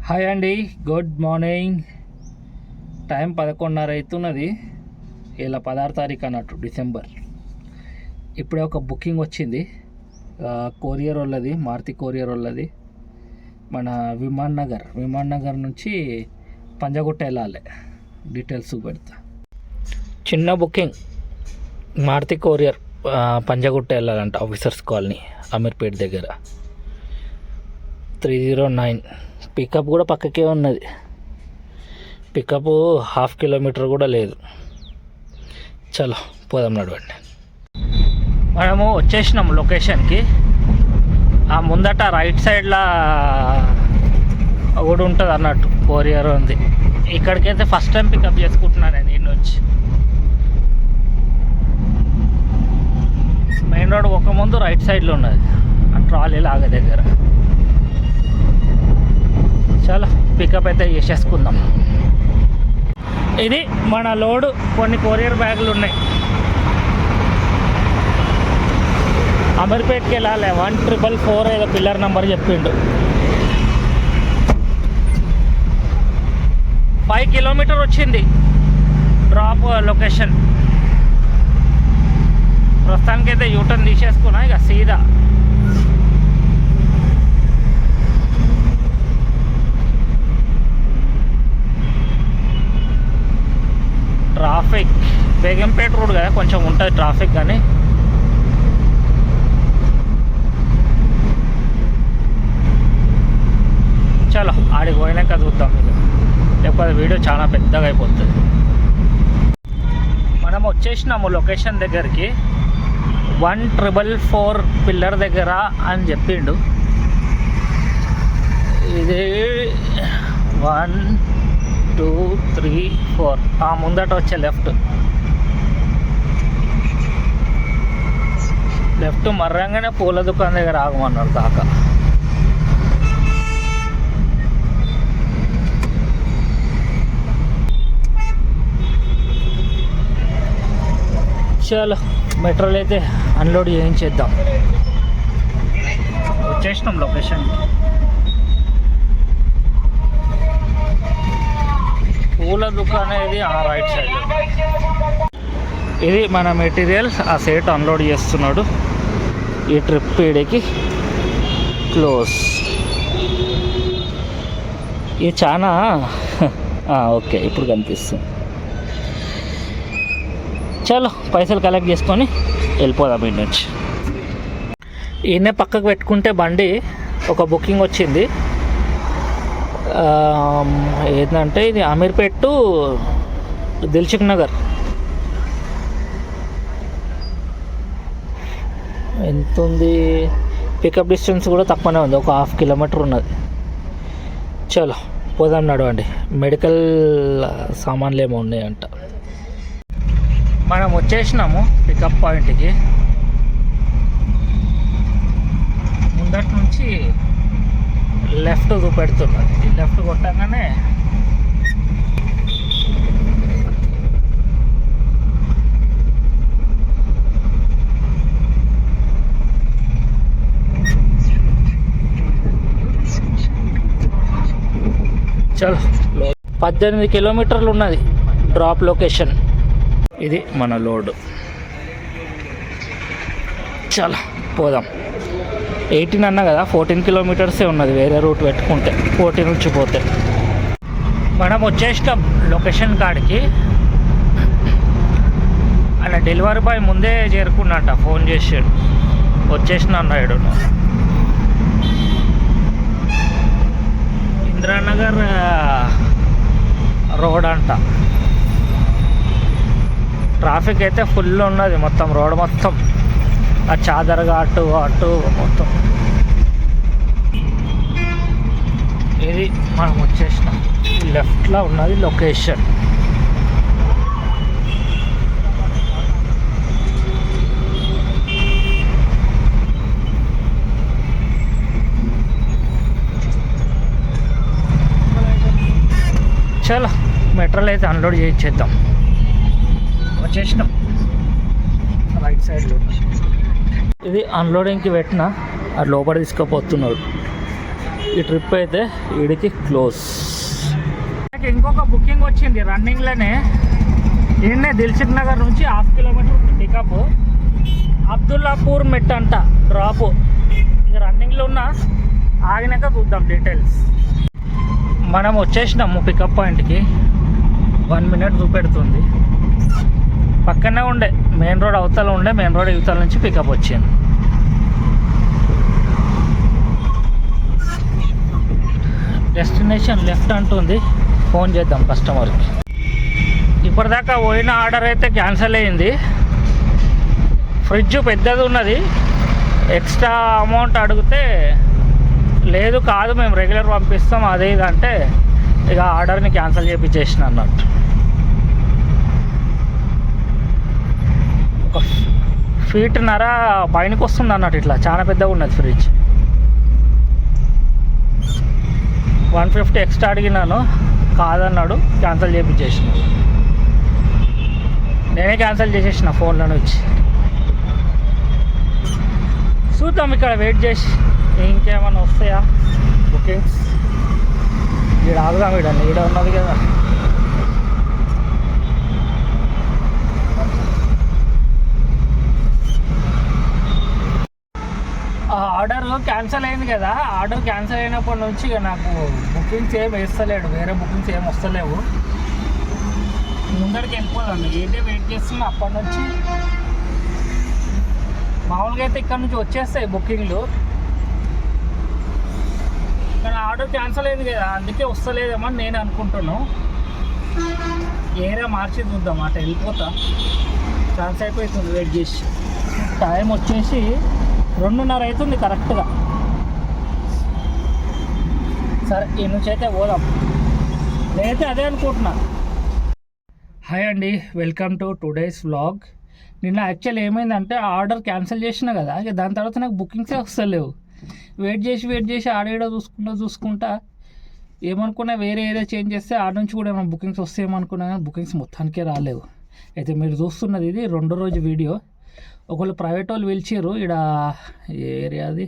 Hi అండి, good morning. Time 11:30 అవుతున్నది. ఇలా 16 తారీఖు అన్నట్టు డిసెంబర్. ఇప్పుడే ఒక బుకింగ్ వచ్చింది, కొరియర్ వాళ్ళది, మారుతి కొరియర్ వాళ్ళది. మన విమాన్ నగర్ నుంచి పంజగుట్ట వెళ్ళాలి. డీటెయిల్స్ పెడతా. చిన్న బుకింగ్, మారుతి కొరియర్, పంజగుట్ట వెళ్ళాలంట. ఆఫీసర్స్ కాలనీ, అమీర్పేట్ దగ్గర 309. పికప్ కూడా పక్కకే ఉన్నది. పికప్ 1/2 కిలోమీటర్ కూడా లేదు. చలో పోదాం, నడవండి. మనము వచ్చేసినాము లొకేషన్కి. ఆ ముందట రైట్ సైడ్లో ఒకటి ఉంటుంది అన్నట్టు, కొరియర్ ఉంది. ఇక్కడికైతే ఫస్ట్ టైం పికప్ చేసుకుంటున్నాను నేను. ఈ నుంచి మెయిన్ రోడ్ ఒక ముందు రైట్ సైడ్లో ఉన్నది, ఆ ట్రాలీ లాగా దగ్గర. చాలా పికప్ అయితే చేసేసుకుందాం. ఇది మన లోడు. కొన్ని కొరియర్ బ్యాగులు ఉన్నాయి. అమీర్పేట్కి వెళ్ళాలి. 1444 ఏదో పిల్లర్ నెంబర్ చెప్పిండు. 5 కిలోమీటర్ వచ్చింది డ్రాప్ లొకేషన్. ప్రస్తుతానికైతే యూటర్న్ తీసేసుకున్నా, ఇక సీదా ట్రాఫిక్. బేగంపేట రోడ్ కదా, కొంచెం ఉంటుంది ట్రాఫిక్. కానీ చలో ఆడికి పోయినాక చూద్దాం. లేకపోతే వీడియో చాలా పెద్దగా అయిపోతుంది. మనం వచ్చేసినాము లొకేషన్ దగ్గరికి. 1444 పిల్లర్ దగ్గర అని చెప్పిండు. ఇది 1 2 3 4. ముందట వచ్చే లెఫ్ట్ మర్రంగానే పూల దుకాణం దగ్గర ఆగమన్నారు దాకా. చలో మెట్రోలో అయితే అన్లోడ్ చేయించేద్దాం. వచ్చేసినాం లొకేషన్కి. పూల దుకాణం ఇది ఆ రైట్ సైడ్. ఇది మన మెటీరియల్స్. ఆ సేట్ అన్లోడ్ చేస్తున్నాడు. ఈ ట్రిప్ పీడికి క్లోజ్. ఇది చాలా ఓకే, ఇప్పుడు కనిపిస్తుంది. చలో పైసలు కలెక్ట్ చేసుకొని వెళ్ళిపోదాం ఇంటి నుంచి. ఈయనే పక్కకు పెట్టుకుంటే బండి ఒక బుకింగ్ వచ్చింది. ఏంటంటే ఇది అమీర్పేట్ టు దిల్సుఖ్ నగర్. ఎంత ఉంది? పికప్ డిస్టెన్స్ కూడా తక్కువనే ఉంది, ఒక 1/2 కిలోమీటర్ ఉన్నది. చలో పోదాం, నడవండి. మెడికల్ సామాన్లు ఏమో ఉన్నాయంట. మనం వచ్చేసినాము పికప్ పాయింట్కి. ముందటి నుంచి లెఫ్ట్ చూపెడుతున్నది. ఈ లెఫ్ట్ కొట్టగానే చలో 18 కిలోమీటర్లు ఉన్నది డ్రాప్ లొకేషన్. ఇది మన లోడ్. చాలా పోదాం. 18 అన్నా కదా, 14 కిలోమీటర్సే ఉన్నది వేరే రూట్ పెట్టుకుంటే. 14 నుంచి పోతే మనం వచ్చేసినాం లొకేషన్ కాడికి. అలా డెలివరీ బాయ్ ముందే చేరుకున్నట్ట, ఫోన్ చేసాడు. వచ్చేసిన అన్నాడు. ఇందిరానగర్ రోడ్ అంట. ట్రాఫిక్ అయితే ఫుల్ ఉన్నది మొత్తం రోడ్ మొత్తం. ఆ చాదరగా అటు మొత్తం. ఇది మనం వచ్చేసినాం. లెఫ్ట్లో ఉన్నది లొకేషన్. చలో మెట్రోలో అయితే అన్లోడ్ చేయించేద్దాం. వచ్చేసినాం రైట్ సైడ్లో. ఇది అన్లోడింగ్కి పెట్టిన, అది లోపల తీసుకుపోతున్నాడు. ఈ ట్రిప్ అయితే వీడికి క్లోజ్. ఇంకొక బుకింగ్ వచ్చింది రన్నింగ్లోనే. ఈయనే దిల్సుఖ్ నగర్ నుంచి 1/2 కిలోమీటర్ పికప్, అబ్దుల్లాపూర్ మెట్ అంట డ్రాపు. ఇక రన్నింగ్లో ఉన్న ఆగినాక చూద్దాం డీటెయిల్స్. మనం వచ్చేసినాము పికప్ పాయింట్కి. 1 మినిట్ చూపెడుతుంది. పక్కనే ఉండే మెయిన్ రోడ్ అవతల ఉండే, మెయిన్ రోడ్ యువతల నుంచి పికప్ వచ్చింది. డెస్టినేషన్ లెఫ్ట్ అంటుంది. ఫోన్ చేద్దాం కస్టమర్కి. ఇప్పటిదాకా పోయిన ఆర్డర్ అయితే క్యాన్సిల్ అయ్యింది. ఫ్రిడ్జ్ పెద్దది ఉన్నది. ఎక్స్ట్రా అమౌంట్ అడిగితే లేదు కాదు మేము రెగ్యులర్ పంపిస్తాం అదే ఇది అంటే ఇక ఆర్డర్ని క్యాన్సిల్ చేయించేసిన అన్నట్టు. ఒక ఫీట్‌న్నర పైనకి వస్తుంది అన్నట్టు. ఇట్లా చాలా పెద్దగా ఉన్నది ఫ్రిడ్జ్. 150 ఎక్స్ట్రా అడిగినాను, కాదన్నాడు, క్యాన్సిల్ చేయించేసిన. నేనే క్యాన్సిల్ చేసేసిన ఫోన్లో నుంచి. చూద్దాం ఇక్కడ వెయిట్ చేసి ఇంకేమైనా వస్తాయా బుకింగ్స్. ఇక్కడ ఆగుదాం. ఈడ ఉన్నది కదా. ఆర్డర్ క్యాన్సిల్ అయింది కదా. ఆర్డర్ క్యాన్సిల్ అయినప్పటి నుంచి ఇక నాకు బుకింగ్స్ ఏం వేస్తలేడు, వేరే బుకింగ్స్ ఏం వస్తలేవు. ముందరికి వెళ్ళిపోదాం. ఏంటో వెయిట్ చేస్తున్నా అప్పటి నుంచి. మామూలుగా అయితే ఇక్కడ నుంచి వచ్చేస్తాయి బుకింగ్లు, కానీ ఆర్డర్ క్యాన్సిల్ అయింది కదా అందుకే వస్తలేదేమో అని నేను అనుకుంటున్నాను. ఏరియా మార్చి చూద్దాం. అటు వెళ్ళిపోతా. ఛాన్స్ అయిపోతుంది వెయిట్ చేసి. టైం వచ్చేసి 2:30 అవుతుంది కరెక్ట్గా. సరే ఈ నుంచి అయితే పోదాం. నేనైతే అదే అనుకుంటున్నా. హాయ్ అండి, వెల్కమ్ టు టుడేస్ వ్లాగ్. నిన్న యాక్చువల్ ఏమైందంటే ఆర్డర్ క్యాన్సిల్ చేసిన కదా, ఇక దాని తర్వాత నాకు బుకింగ్సే వస్తలేవు. వెయిట్ చేసి ఆడేడో చూసుకుంటా ఏమనుకున్నా వేరే ఏరియా చేంజ్ చేస్తే ఆడ నుంచి కూడా ఏమైనా బుకింగ్స్ వస్తాయేమనుకున్నా, కానీ బుకింగ్స్ మొత్తానికే రాలేవు. అయితే మీరు చూస్తున్నది ఇది 2వ రోజు వీడియో. ఒకళ్ళు ప్రైవేట్ వాళ్ళు పిలిచారు. ఇక్కడ ఏరియా అది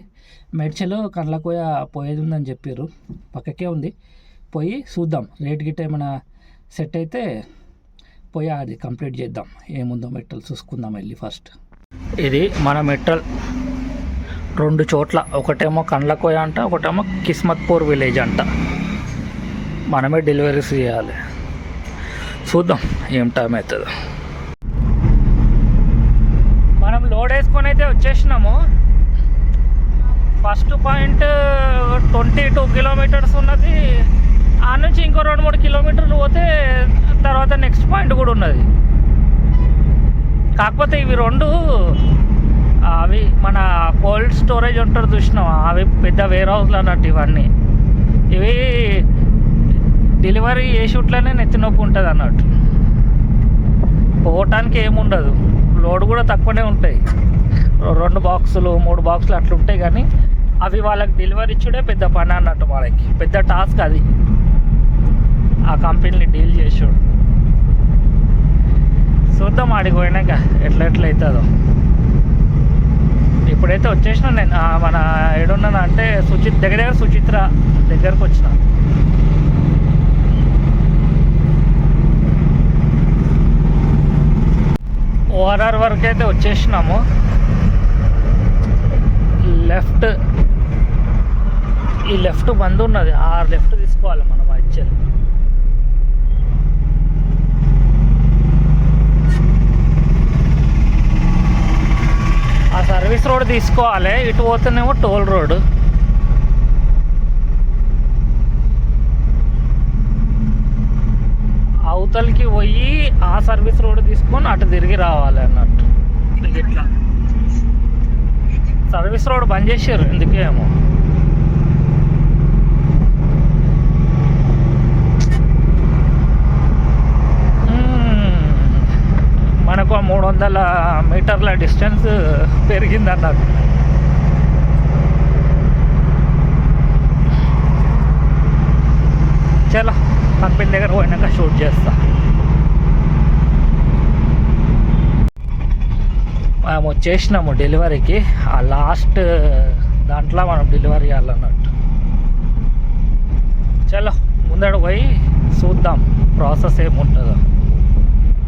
మెడ్చలో కండ్లకోయ పోయేది ఉందని చెప్పారు. పక్కకే ఉంది. పోయి చూద్దాం. రేట్ గిట్ట ఏమైనా సెట్ అయితే పోయి అది కంప్లీట్ చేద్దాం. ఏముందో మెట్టలు చూసుకుందాం వెళ్ళి ఫస్ట్. ఇది మన మెట్టల్ 2 చోట్ల. ఒకటేమో కండ్లకోయ అంట, ఒకటేమో కిస్మత్పూర్ విలేజ్ అంట. మనమే డెలివరీస్ చేయాలి. చూద్దాం ఏం టైం అవుతుందో. మనం లోడ్ వేసుకొని అయితే వచ్చేసినాము. ఫస్ట్ పాయింట్ 22 కిలోమీటర్స్ ఉన్నది. ఆ నుంచి ఇంకో 2-3 కిలోమీటర్లు పోతే తర్వాత నెక్స్ట్ పాయింట్ కూడా ఉన్నది. కాకపోతే ఇవి 2 అవి మన కోల్డ్ స్టోరేజ్ ఉంటారు చూసినాం, అవి పెద్ద వేర్ హౌస్లు అన్నట్టు. ఇవి డెలివరీ ఏ షూట్లోనే నెత్తినొప్పి ఉంటుంది అన్నట్టు. పోవటానికి ఏముండదు, లోడ్ కూడా తక్కువనే ఉంటాయి. 2 బాక్సులు 3 బాక్సులు అట్లా ఉంటాయి. కానీ అవి వాళ్ళకి డెలివరీ ఇచ్చుడే పెద్ద పని అన్నట్టు. వాళ్ళకి పెద్ద టాస్క్ అది, ఆ కంపెనీని డీల్ చేసాడు. చూద్దాం ఆడికి పోయినాక ఎట్లా అవుతుందో. ఇప్పుడైతే వచ్చేసిన నేను మన ఏడున్నాను అంటే దగ్గర సుచిత్ర దగ్గరకు వచ్చిన. ఓఆర్ఆర్ వరకు అయితే వచ్చేసినాము. ఈ లెఫ్ట్ బంద్ ఉన్నది, ఆ లెఫ్ట్ తీసుకోవాలి మనం యాక్చువల్. ఆ సర్వీస్ రోడ్ తీసుకోవాలి. ఇటు పోతేనేమో టోల్ రోడ్. అవతలకి పోయి ఆ సర్వీస్ రోడ్ తీసుకొని అటు తిరిగి రావాలి అన్నట్టు. ఇట్లా సర్వీస్ రోడ్ బంద్ చేసారు ఎందుకేమో. మనకు 300 మీటర్ల డిస్టెన్స్ పెరిగింది అన్నట్టు. చలో కంపెనీ దగ్గర పోయినాక షూట్ చేస్తా. మనం వచ్చేసినాము డెలివరీకి. ఆ లాస్ట్ దాంట్లో మనం డెలివరీ చేయాలన్నట్టు. చలో ముందడు పోయి చూద్దాం ప్రాసెస్ ఏముంటుందో.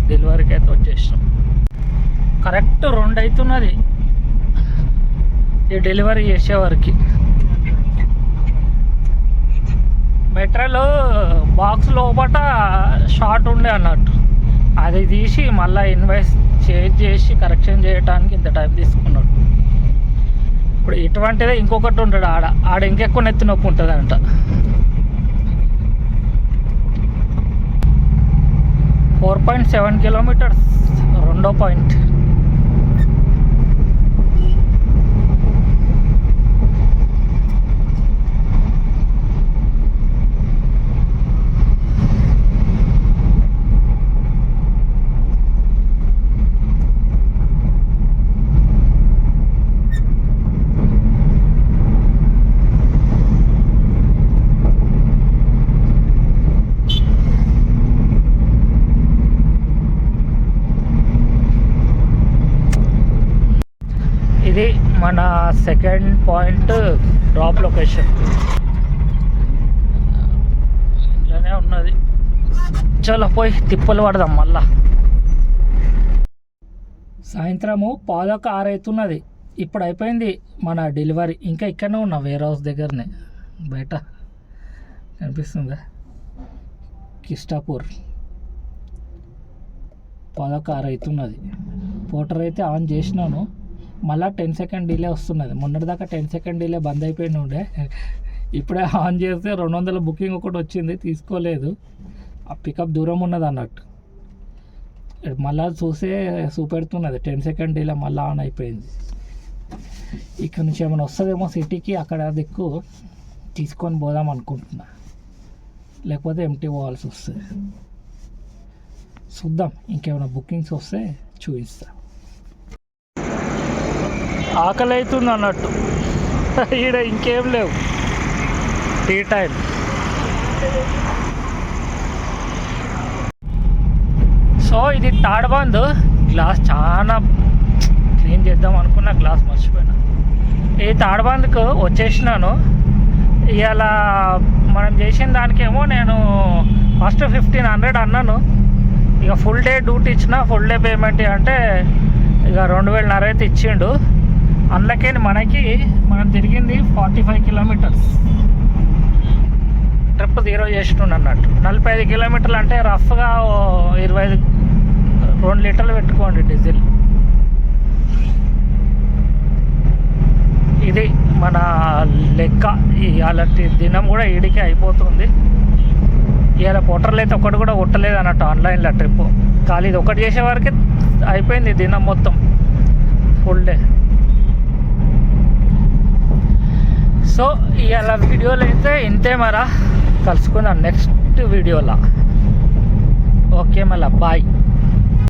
డెలివరీకి అయితే వచ్చేసినాం. కరెక్ట్ 2 అవుతున్నది ఈ డెలివరీ చేసేవారికి. మెటీరియల్ బాక్స్ లోపల షార్ట్ ఉండే అన్నట్టు, అది తీసి మళ్ళీ ఇన్వాయిస్ చేంజ్ చేసి కరెక్షన్ చేయడానికి ఇంత టైం తీసుకున్నాడు. ఇప్పుడు ఇటువంటిదే ఇంకొకటి ఉంటాడు ఆడ ఇంకెక్కువ నెత్తి నొప్పి ఉంటుంది అంట. .7 కిలోమీటర్స్ 2వ పాయింట్. ఇది మన సెకండ్ పాయింట్ డ్రాప్ లొకేషన్. ఇట్లానే ఉన్నది. చలో పోయి తిప్పలు పడదాం మళ్ళా. సాయంత్రము 5:06 అవుతున్నది. ఇప్పుడు అయిపోయింది మన డెలివరీ. ఇంకా ఇక్కడనే ఉన్నా వేర్ హౌస్ దగ్గరనే, బయట కనిపిస్తుందా కిస్టాపూర్. 5:06 అవుతున్నది. పోటర్ అయితే ఆన్ చేసినాను, మళ్ళీ 10 సెకండ్ డిలే వస్తున్నది. మొన్నటిదాకా 10 సెకండ్ డిలే బంద్ అయిపోయింది ఉండే, ఇప్పుడే ఆన్ చేస్తే 200 బుకింగ్ ఒకటి వచ్చింది, తీసుకోలేదు. ఆ పికప్ దూరం ఉన్నది అన్నట్టు. మళ్ళీ చూపెడుతున్నది 10 సెకండ్ డిలే, మళ్ళీ ఆన్ అయిపోయింది. ఇక్కడ నుంచి ఏమైనా వస్తుందేమో సిటీకి, అక్కడ దిక్కు తీసుకొని పోదాం అనుకుంటున్నా, లేకపోతే ఎంటీ పోవాల్సి వస్తుంది. చూద్దాం, ఇంకేమైనా బుకింగ్స్ వస్తే చూపిస్తా. ఆకలి అవుతుంది అన్నట్టు, ఈడ ఇంకేం లేవు. Tea time. సో ఇది తాడ్బంద్. గ్లాస్ చాలా క్లీన్ చేద్దాం అనుకున్న, గ్లాస్ మర్చిపోయినా. ఈ తాడ్బంద్కు వచ్చేసినాను. ఇవాళ మనం చేసిన దానికేమో నేను ఫస్ట్ 1500 అన్నాను. ఇక ఫుల్ డే డ్యూటీ ఇచ్చిన, ఫుల్ డే పేమెంట్ అంటే ఇక 2500 అయితే ఇచ్చిండు. అందులోకే మనం తిరిగింది 45 కిలోమీటర్స్. ట్రిప్ 0 చేస్తుండ అన్నట్టు. 45 కిలోమీటర్లు అంటే రఫ్గా 2 లీటర్లు పెట్టుకోండి డీజిల్. ఇది మన లెక్క. అలాంటి దినం కూడా ఈడికే అయిపోతుంది. ఇవాళ పోటర్లు అయితే ఒకటి కూడా కొట్టలేదు అన్నట్టు ఆన్లైన్లో ట్రిప్. ఖాళీ ఇది ఒకటి చేసే వరకే అయిపోయింది దినం మొత్తం, ఫుల్ డే. సో ఇవాళ వీడియోలో అయితే ఇంతే. మరా కలుసుకుందాం నెక్స్ట్ వీడియోలో. ఓకే, మళ్ళీ బాయ్.